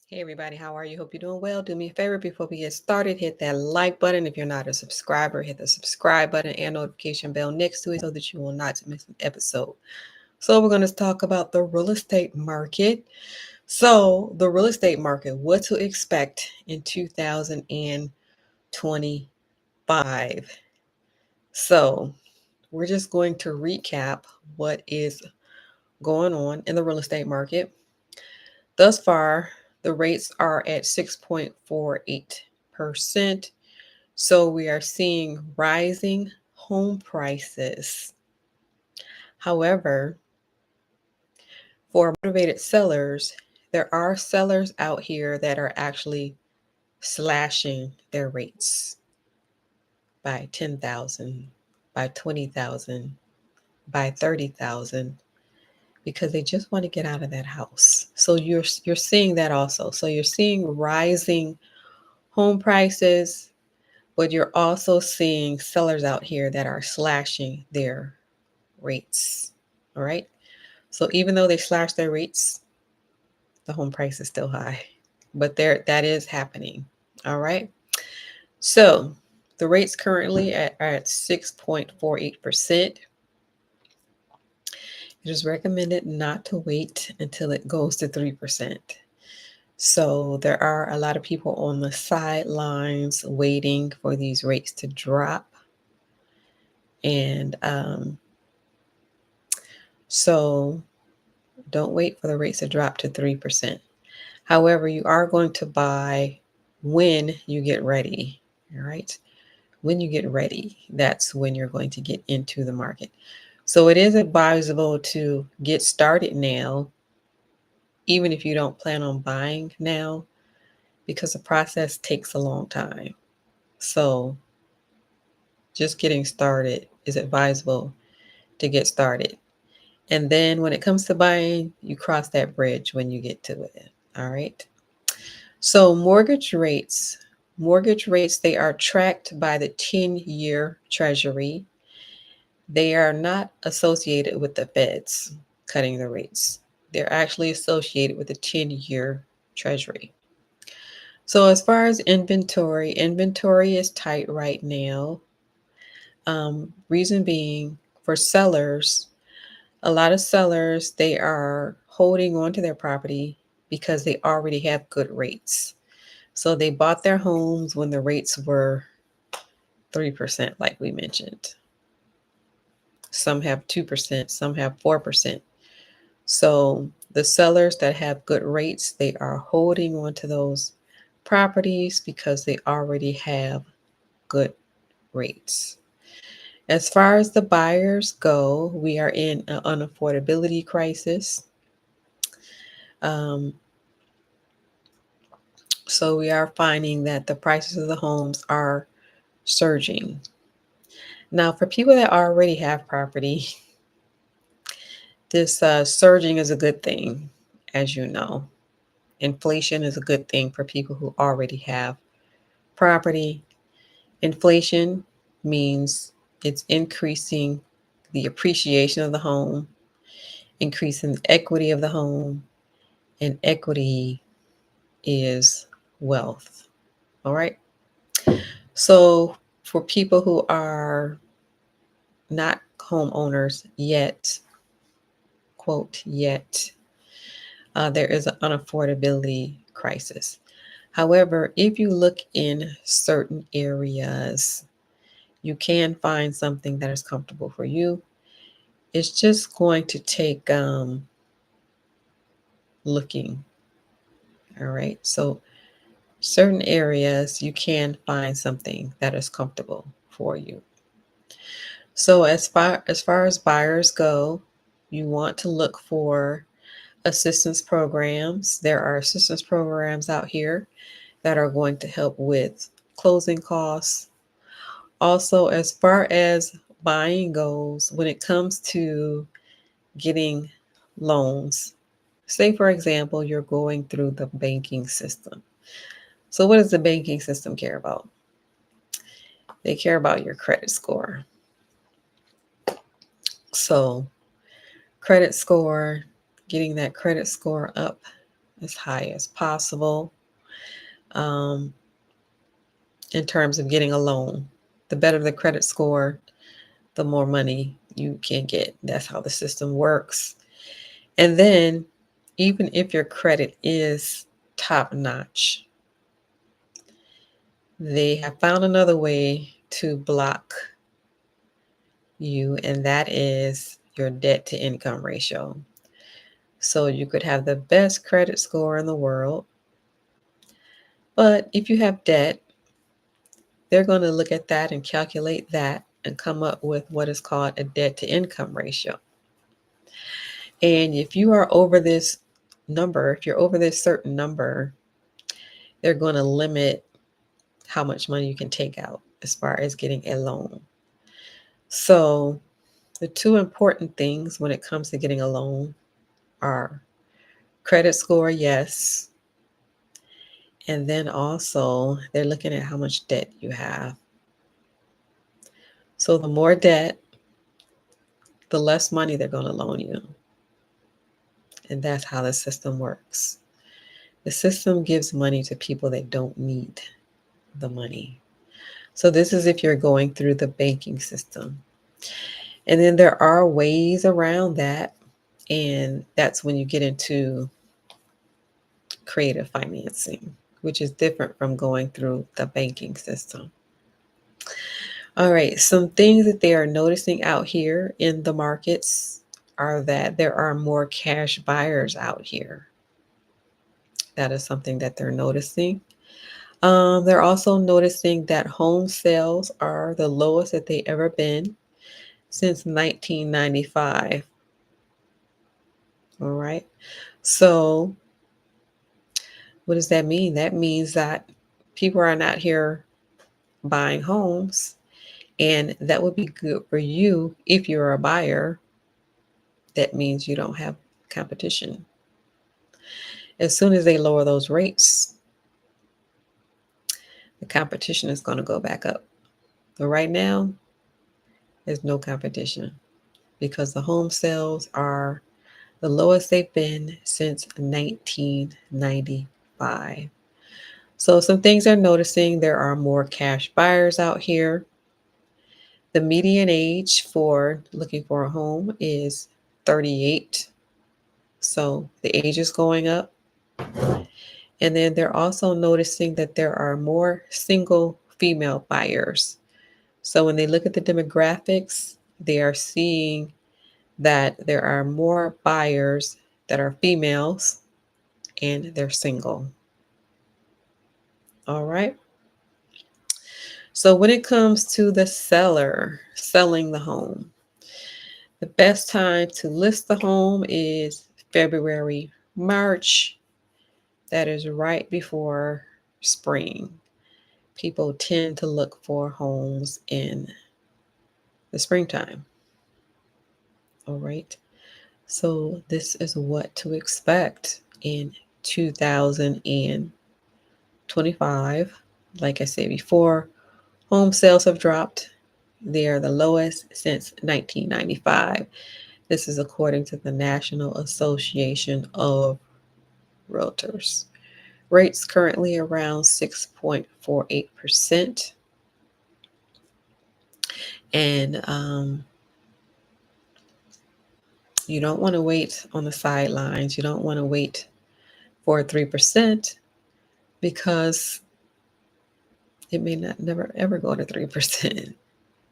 Hey everybody, how are you? Hope you're doing well. Do me a favor before we get started, hit that like button. If you're not a subscriber, hit the subscribe button and notification bell next to it so that you will not miss an episode. So we're going to talk about the real estate market. So the real estate market, what to expect in 2025. So we're just going to recap what is going on in the real estate market. Thus far, the rates are at 6.48%. So we are seeing rising home prices. However, for motivated sellers, there are sellers out here that are actually slashing their rates by 10,000, by 20,000, by 30,000 because they just want to get out of that house. So you're seeing that also. So you're seeing rising home prices, but you're also seeing sellers out here that are slashing their rates. All right. So even though they slash their rates, the home price is still high. But that is happening. All right. So the rates currently are at 6.48%. It is recommended not to wait until it goes to 3%. So there are a lot of people on the sidelines waiting for these rates to drop. And so don't wait for the rates to drop to 3%. However, you are going to buy when you get ready. All right. When you get ready, that's when you're going to get into the market. So it is advisable to get started now, even if you don't plan on buying now, because the process takes a long time. So just getting started is advisable to get started. And then when it comes to buying, you cross that bridge when you get to it. All right. So mortgage rates, they are tracked by the 10-year treasury. They are not associated with the feds cutting the rates. They're actually associated with the 10-year treasury. So as far as inventory is tight right now. Reason being, for sellers, a lot of sellers, they are holding on to their property because they already have good rates. So they bought their homes when the rates were 3%, like we mentioned. Some have 2%, some have 4%. So the sellers that have good rates, they are holding on to those properties because they already have good rates. As far as the buyers go, we are in an unaffordability crisis. Um, so we are finding that the prices of the homes are surging. Now, for people that already have property, this surging is a good thing, as you know. Inflation is a good thing for people who already have property. Inflation means it's increasing the appreciation of the home, increasing the equity of the home, and equity is wealth. All right. So for people who are not homeowners yet, quote, yet, there is an unaffordability crisis. However, if you look in certain areas, you can find something that is comfortable for you. It's just going to take looking. All right. So, certain areas, you can find something that is comfortable for you. So, as far as buyers go, you want to look for assistance programs. There are assistance programs out here that are going to help with closing costs. Also, as far as buying goes, when it comes to getting loans, say for example, you're going through the banking system. So, what does the banking system care about? They care about your credit score. So, credit score, getting that credit score up as high as possible um, in terms of getting a loan. The better the credit score, the more money you can get. That's how the system works. And then, even if your credit is top notch, they have found another way to block you, and that is your debt to income ratio. So you could have the best credit score in the world, but if you have debt, they're going to look at that and calculate that and come up with what is called a debt to income ratio. And if you are over this number, if you're over this certain number, they're going to limit how much money you can take out as far as getting a loan. So the two important things when it comes to getting a loan are credit score, yes. And then also they're looking at how much debt you have. So the more debt, the less money they're going to loan you. And that's how the system works. The system gives money to people that don't need the money. So this is if you're going through the banking system. And then there are ways around that. And that's when you get into creative financing, which is different from going through the banking system. All right, some things that they are noticing out here in the markets are that there are more cash buyers out here. That is something that they're noticing. They're also noticing that home sales are the lowest that they ever been since 1995. All right. So what does that mean? That means that people are not here buying homes, and that would be good for you if you're a buyer. That means you don't have competition. As soon as they lower those rates, the competition is going to go back up. But right now, there's no competition because the home sales are the lowest they've been since 1995. So some things they're noticing, there are more cash buyers out here. The median age for looking for a home is 38. So the age is going up. And then they're also noticing that there are more single female buyers. So when they look at the demographics, they are seeing that there are more buyers that are females and they're single. All right. So when it comes to the seller selling the home, the best time to list the home is February, March. That is right before spring. People tend to look for homes in the springtime. All right. So this is what to expect in 2025. Like I said before, home sales have dropped. They are the lowest since 1995. This is according to the National Association of Realtors. Rates currently around 6.48%. And you don't want to wait on the sidelines. You don't want to wait for 3% because it may not never ever go to 3%.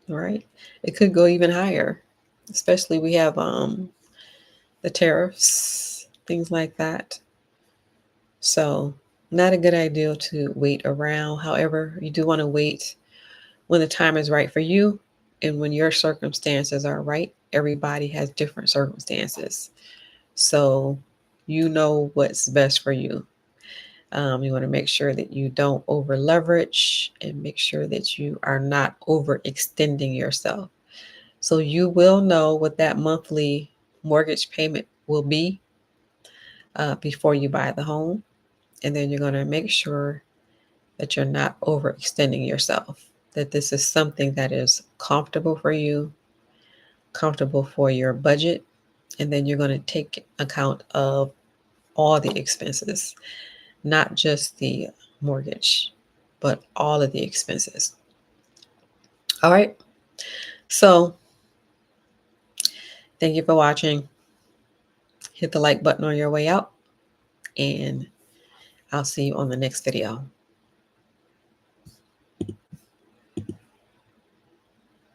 Right? It could go even higher, especially we have the tariffs, things like that. So not a good idea to wait around. However, you do want to wait when the time is right for you and when your circumstances are right. Everybody has different circumstances. So you know what's best for you. You want to make sure that you don't over leverage and make sure that you are not overextending yourself. So you will know what that monthly mortgage payment will be before you buy the home. And then you're going to make sure that you're not overextending yourself, that this is something that is comfortable for you, comfortable for your budget. And then you're going to take account of all the expenses, not just the mortgage, but all of the expenses. All right. So thank you for watching. Hit the like button on your way out, and I'll see you on the next video.